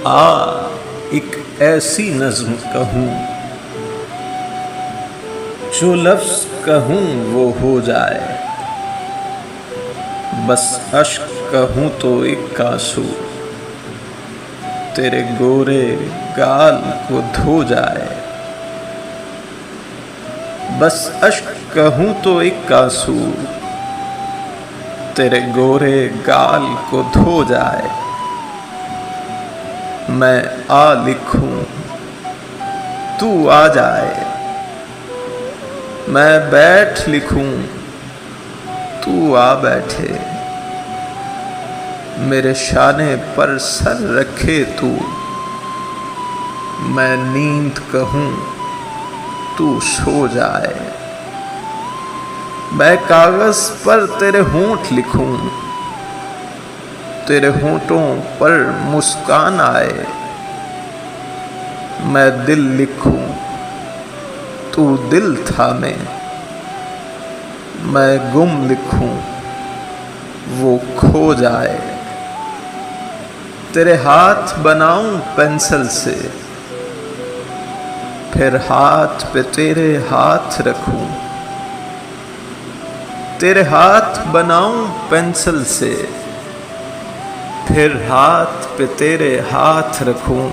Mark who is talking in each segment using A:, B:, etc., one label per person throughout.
A: आ एक ऐसी नज़्म कहूँ, जो लफ्ज़ कहूँ वो हो जाए। बस अश्क कहूँ तो एक आंसू तेरे गोरे गाल को धो जाए। बस अश्क कहूँ तो एक आंसू तेरे गोरे गाल को धो जाए। मैं आ लिखूं तू आ जाए, मैं बैठ लिखूं तू आ बैठे। मेरे शाने पर सर रखे तू, मैं नींद कहूं तू सो जाए। मैं कागज पर तेरे होंठ लिखूं, तेरे होंठों पर मुस्कान आए। मैं दिल लिखूं तू दिल थामे, मैं गुम लिखूं वो खो जाए। तेरे हाथ बनाऊं पेंसिल से, फिर हाथ पे तेरे हाथ रखूं। तेरे हाथ बनाऊं पेंसिल से, फिर हाथ पे तेरे हाथ रखूं।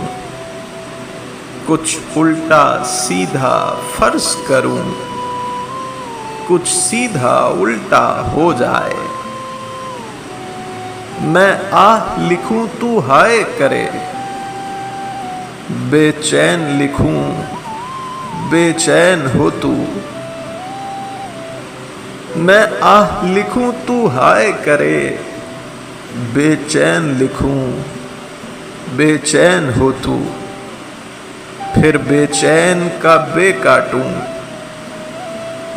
A: कुछ उल्टा सीधा फर्ज करूं, कुछ सीधा उल्टा हो जाए। मैं आह लिखूं तू हाय करे, बेचैन लिखूं बेचैन हो तू। मैं आह लिखूं तू हाय करे, बेचैन लिखूं बेचैन हो तू। फिर बेचैन का बे काटूं,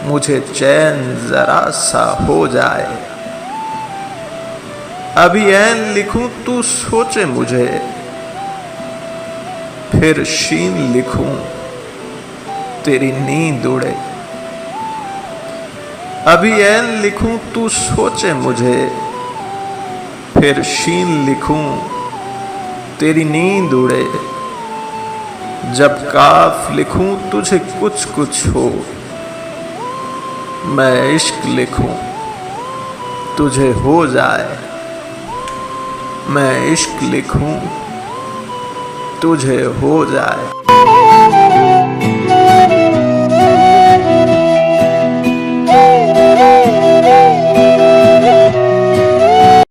A: मुझे चैन जरा सा हो जाए। अभी ऐन लिखूं तू सोचे मुझे, फिर शीन लिखूं तेरी नींद उड़े। अभी ऐन लिखूं तू सोचे मुझे, फिर शीन लिखूं तेरी नींद उड़े। जब काफ लिखूं तुझे कुछ कुछ हो, मैं इश्क लिखूं तुझे हो जाए। मैं इश्क लिखूं तुझे हो जाए।